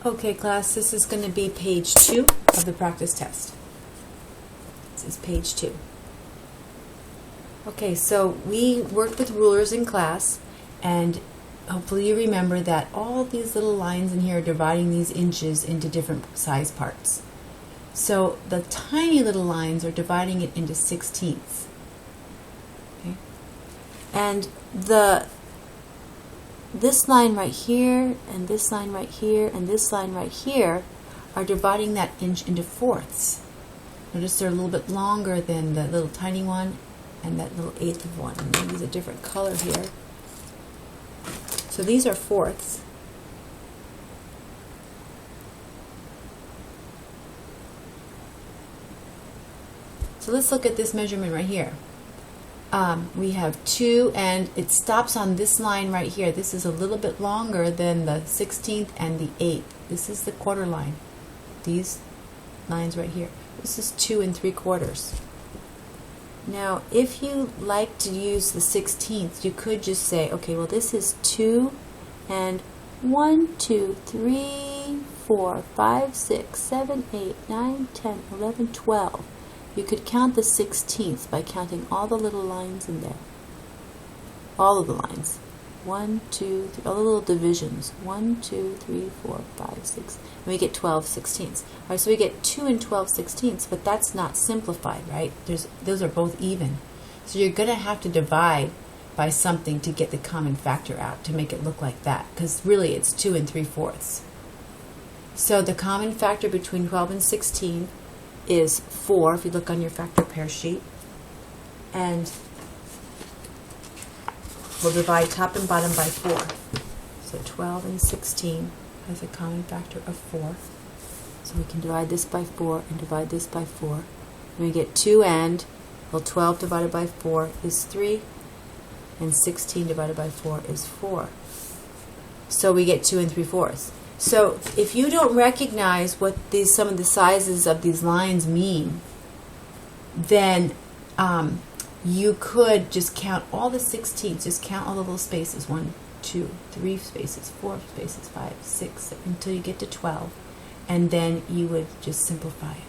Okay, class, this is going to be page 2 of the practice test. This is page 2. Okay, so we worked with rulers in class, and hopefully you remember that all these little lines in here are dividing these inches into different size parts. So the tiny little lines are dividing it into 16ths. Okay? And this line right here, and this line right here, and this line right here are dividing that inch into fourths. Notice they're a little bit longer than the little tiny one and that little eighth of one. I'm going to use a different color here. So these are fourths. So let's look at this measurement right here. We have 2, and it stops on this line right here. This is a little bit longer than the 16th and the 8th. This is the quarter line. These lines right here. This is 2 3/4. Now, if you like to use the 16th, you could just say, okay, well, this is 2 and 1, 2, 3, 4, 5, 6, 7, 8, 9, 10, 11, 12. You could count the 16ths by counting all the little lines in there. All of the lines. 1, 2, 3, all the little divisions. 1, 2, 3, 4, 5, 6. And we get 12 16ths. All right, so we get 2 and 12 16ths, but that's not simplified, right? Those are both even. So you're going to have to divide by something to get the common factor out, to make it look like that, because really it's 2 3/4. So the common factor between 12 and 16 is 4, if you look on your factor pair sheet. And we'll divide top and bottom by 4. So 12 and 16 has a common factor of 4. So we can divide this by 4 and divide this by 4. And we get 2 and, well, 12 divided by 4 is 3, and 16 divided by 4 is 4. So we get 2 3/4. So if you don't recognize what some of the sizes of these lines mean, then you could just count all the 16ths, just count all the little spaces, 1, 2, 3 spaces, 4 spaces, 5, 6, until you get to 12, and then you would just simplify it.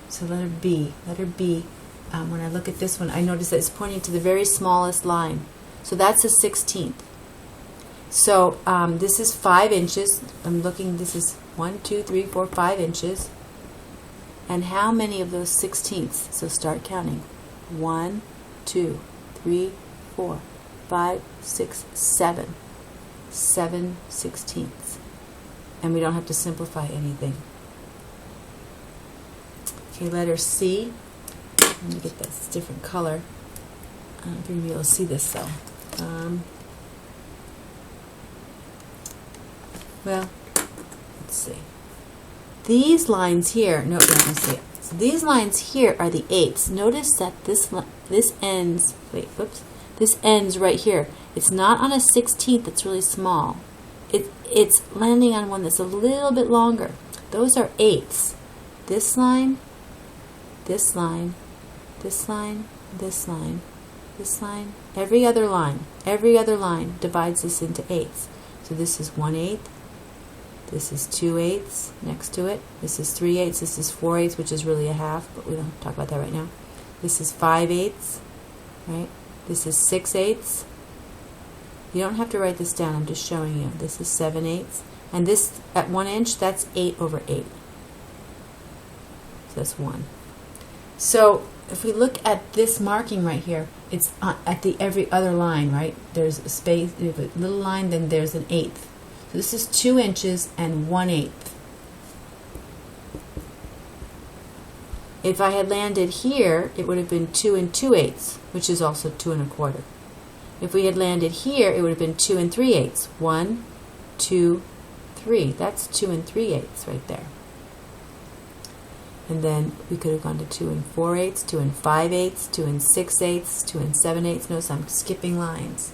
So letter B, when I look at this one, I notice that it's pointing to the very smallest line. So that's a 16th. So this is 5 inches. I'm looking, this is 1, 2, 3, 4, 5 inches. And how many of those 16ths? So start counting. 1, 2, 3, 4, 5, 6, 7. 7 16ths. And we don't have to simplify anything. Okay, letter C. Let me get this different color. I don't know if you're going to be able to see this though. Well, let's see. These lines here, no, let me see it. So these lines here are the 8ths. Notice that this ends, this ends right here. It's not on a 16th that's really small. It's landing on one that's a little bit longer. Those are 8ths. This line, this line, this line, this line, this line, every other line divides this into 8ths. So this is 1/8. This is 2/8 next to it. This is 3/8. This is 4/8, which is really a half, but we don't talk about that right now. This is 5/8, right? This is 6/8. You don't have to write this down. I'm just showing you. This is 7/8, and this at 1 inch, that's 8/8. So that's 1. So if we look at this marking right here, it's at the every other line, right? There's a space, there's a little line, then there's an 1/8. So this is 2 inches and 1/8. If I had landed here, it would have been 2 2/8, which is also 2 1/4. If we had landed here, it would have been 2 3/8. 1, 2, 3. That's 2 3/8 right there. And then we could have gone to 2 4/8, 2 5/8, 2 6/8, 2 7/8. Notice I'm skipping lines.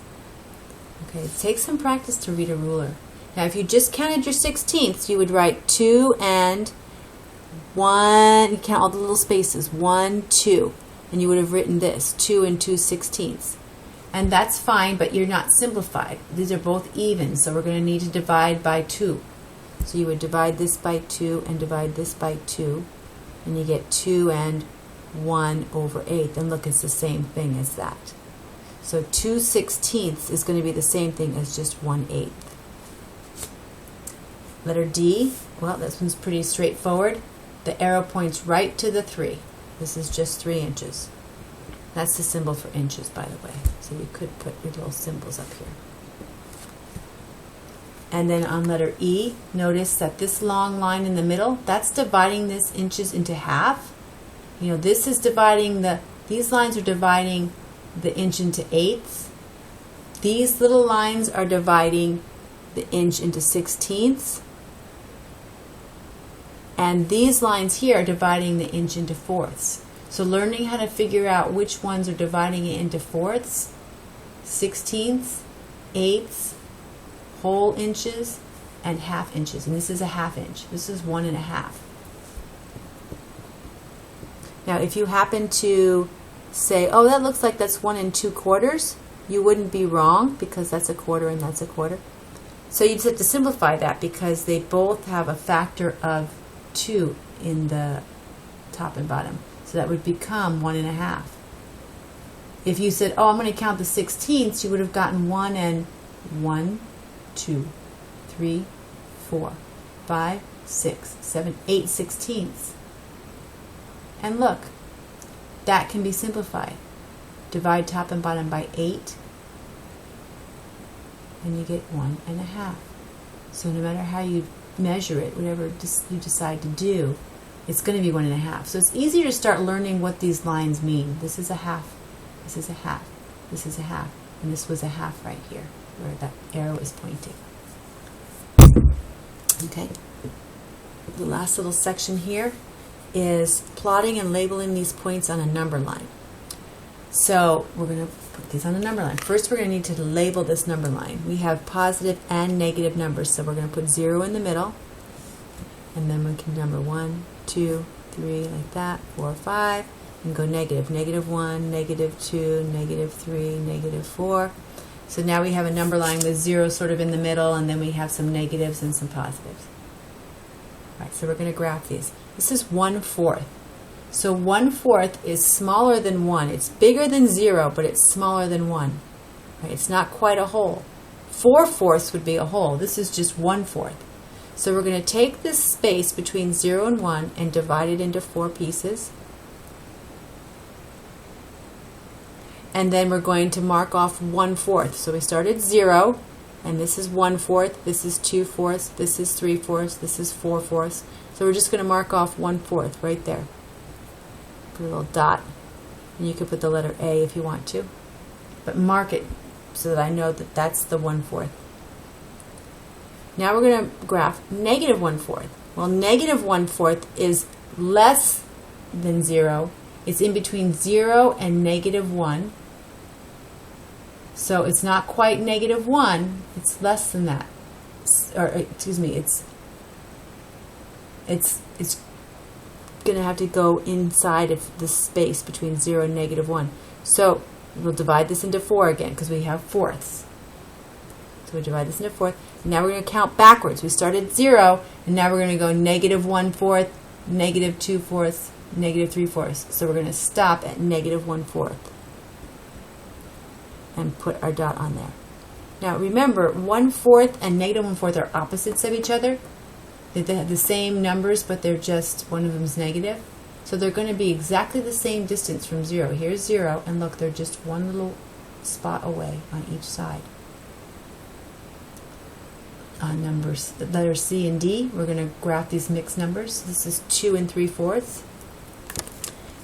Okay, it takes some practice to read a ruler. Now, if you just counted your 16ths, you would write 2 and 1. You count all the little spaces. 1, 2. And you would have written this, 2 2 16ths. And that's fine, but you're not simplified. These are both even, so we're going to need to divide by 2. So you would divide this by 2 and divide this by 2, and you get 2 and 1 over 8. And look, it's the same thing as that. So 2/16 is going to be the same thing as just 1/8. Letter D, well, this one's pretty straightforward. The arrow points right to the 3. This is just 3 inches. That's the symbol for inches, by the way. So you could put your little symbols up here. And then on letter E, notice that this long line in the middle, that's dividing this inches into half. You know, this is dividing these lines are dividing the inch into eighths. These little lines are dividing the inch into 16ths. And these lines here are dividing the inch into fourths. So learning how to figure out which ones are dividing it into fourths, 16ths, eighths, whole inches, and half inches. And this is a half inch. This is 1 1/2. Now, if you happen to say, oh, that looks like that's 1 2/4, you wouldn't be wrong because that's a quarter and that's a quarter. So you just have to simplify that because they both have a factor of 2 in the top and bottom. So that would become 1 1/2. If you said, oh, I'm going to count the 16ths, you would have gotten 1 and 1, 2, 3, 4, 5, 6, 7, 8 16ths. And look, that can be simplified. Divide top and bottom by 8, and you get 1 1/2. So no matter how you measure it, whatever you decide to do, it's going to be 1 1/2. So it's easier to start learning what these lines mean. This is a half, this is a half, this is a half, and this was a half right here, where that arrow is pointing. Okay. The last little section here is plotting and labeling these points on a number line. So we're going to put these on a number line. First, we're going to need to label this number line. We have positive and negative numbers, so we're going to put 0 in the middle, and then we can number 1, 2, 3, like that, 4, 5, and go negative. -1, -2, -3, -4. So now we have a number line with 0 sort of in the middle, and then we have some negatives and some positives. All right, so we're going to graph these. This is 1/4. So 1/4 is smaller than 1. It's bigger than 0, but it's smaller than 1. Right? It's not quite a whole. 4/4 would be a whole. This is just 1/4. So we're going to take this space between 0 and 1 and divide it into 4 pieces. And then we're going to mark off 1/4. So we start at 0, and this is 1/4, this is 2/4, this is 3/4, this is 4/4. So we're just going to mark off 1/4 right there. Put a little dot, and you could put the letter A if you want to, but mark it so that I know that that's the 1/4. Now we're going to graph -1/4. Well, -1/4 is less than 0. It's in between 0 and -1. So it's not quite -1. It's less than that. Or excuse me, it's going to have to go inside of the space between 0 and -1. So we'll divide this into 4 again because we have fourths. So we divide this into 4. Now we're going to count backwards. We started 0, and now we're going to go -1/4, -2/4, -3/4. So we're going to stop at -1/4 and put our dot on there. Now remember, 1/4 and -1/4 are opposites of each other. They have the same numbers, but they're just, one of them is negative. So they're going to be exactly the same distance from 0. Here's 0, and look, they're just one little spot away on each side. On numbers, the letters C and D, we're going to graph these mixed numbers. This is 2 3/4.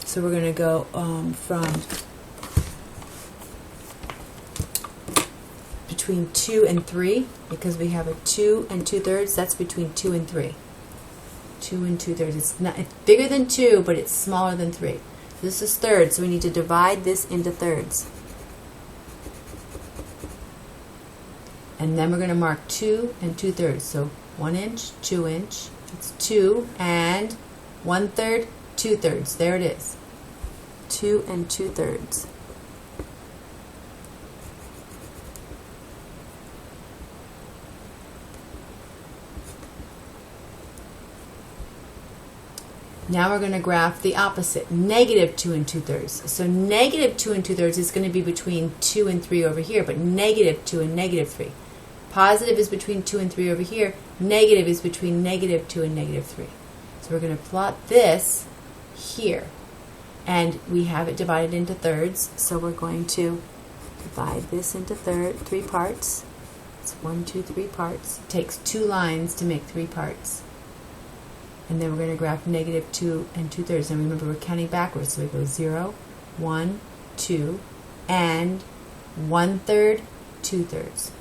So we're going to go from between 2 and 3, because we have a 2 2/3. That's between 2 and 3. 2 2/3. It's bigger than 2, but it's smaller than 3. So this is thirds, so we need to divide this into thirds. And then we're going to mark 2 2/3. So 1 inch, 2 inch. It's 2 and 1/3, 2/3. There it is. 2 2/3. Now we're going to graph the opposite, negative 2 and 2/3. So negative 2 and 2/3 is going to be between 2 and 3 over here, but negative 2 and negative 3. Positive is between 2 and 3 over here. Negative is between negative 2 and negative 3. So we're going to plot this here. And we have it divided into thirds, so we're going to divide this into three parts. It's 1, 2, 3 parts. It takes 2 lines to make 3 parts. And then we're going to graph negative 2 and 2/3. And remember, we're counting backwards, so we go 0, 1, 2, and 1/3, 2/3.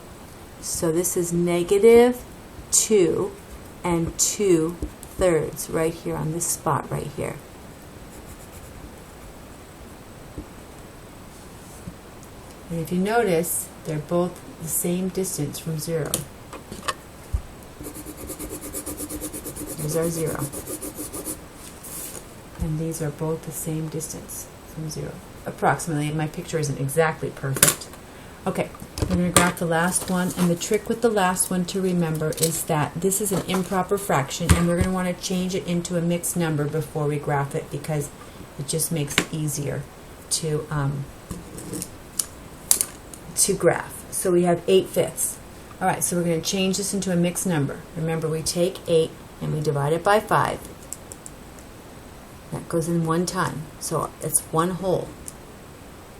So this is negative 2 and 2/3 right here on this spot right here. And if you notice, they're both the same distance from 0. There's our 0. And these are both the same distance from 0. Approximately. My picture isn't exactly perfect. Okay, we're going to graph the last one. And the trick with the last one to remember is that this is an improper fraction, and we're going to want to change it into a mixed number before we graph it, because it just makes it easier to graph. So we have 8/5. All right, so we're going to change this into a mixed number. Remember, we take 8 and we divide it by 5. That goes in 1 time. So it's 1 whole.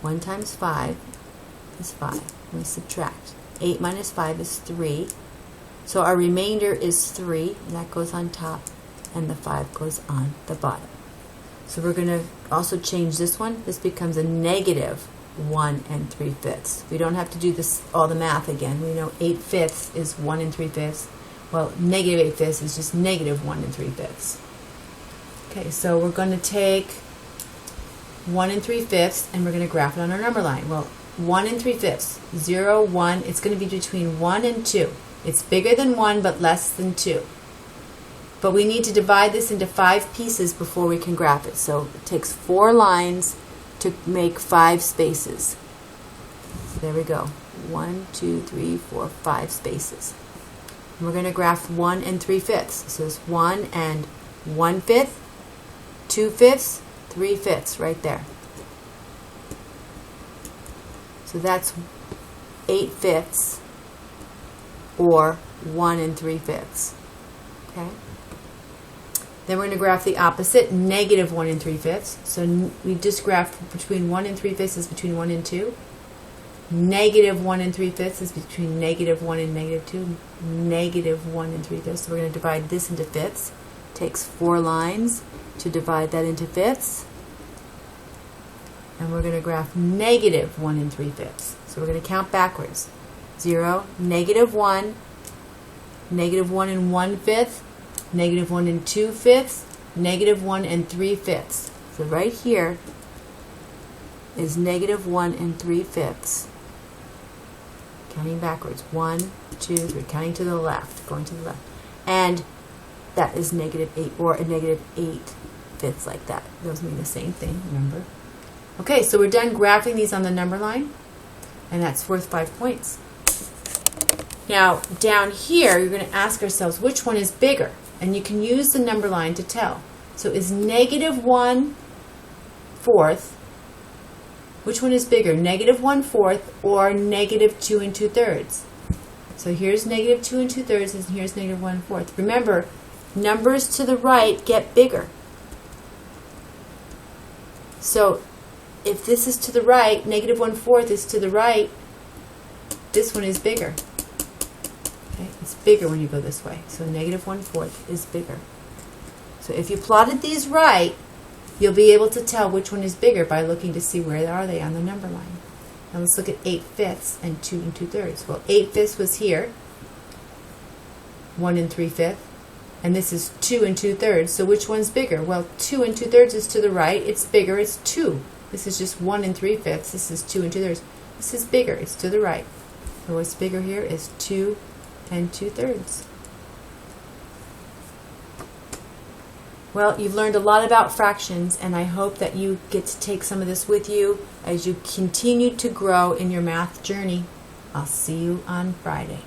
1 times 5 is 5. We subtract. 8 minus 5 is 3. So our remainder is 3. And that goes on top, and the 5 goes on the bottom. So we're going to also change this one. This becomes a negative 1 3/5. We don't have to do this all the math again. We know 8/5 is 1 3/5. Well, negative 8/5 is just negative 1 3/5. Okay, so we're going to take 1 3/5 and we're going to graph it on our number line. Well, 1 3/5, 0, 1, it's going to be between 1 and 2. It's bigger than 1 but less than 2. But we need to divide this into 5 pieces before we can graph it. So it takes 4 lines to make 5 spaces. So there we go. 1, 2, 3, 4, 5 spaces. And we're going to graph 1 3/5. So it's 1 1/5, 2/5, 3/5 right there. So that's 8/5 or 1 3/5. Okay. Then we're going to graph the opposite, negative 1 3/5. So we just graphed between 1 3/5 is between 1 and 2. Negative 1 3/5 is between negative 1 and negative 2. Negative 1 3/5. So we're going to divide this into fifths. Takes 4 lines to divide that into fifths. And we're going to graph negative 1 3/5. So we're going to count backwards. 0, negative 1, negative 1 1/5, negative 1 2/5, negative 1 3/5. So right here is negative 1 3/5. Counting backwards. 1, 2, 3. Counting to the left. Going to the left. And that is negative 8 or a negative 8/5 like that. Those mean the same thing, remember? Okay, so we're done graphing these on the number line. And that's worth 5 points. Now, down here, you're going to ask ourselves, which one is bigger? And you can use the number line to tell. So is negative 1/4, which one is bigger, negative 1/4 or negative 2 2/3? So here's negative 2 2/3 and here's negative 1/4. Remember, numbers to the right get bigger. So if this is to the right, negative 1/4 is to the right, this one is bigger. Okay? It's bigger when you go this way. So negative 1/4 is bigger. So if you plotted these right, you'll be able to tell which one is bigger by looking to see where are they on the number line. Now let's look at 8/5 and 2 2/3. Well, 8/5 was here, 1 3/5, and this is 2 2/3. So which one's bigger? Well, 2 2/3 is to the right. It's bigger. It's 2. This is just 1 3/5. This is 2 2/3. This is bigger. It's to the right. So what's bigger here is 2 2/3. Well, you've learned a lot about fractions, and I hope that you get to take some of this with you as you continue to grow in your math journey. I'll see you on Friday.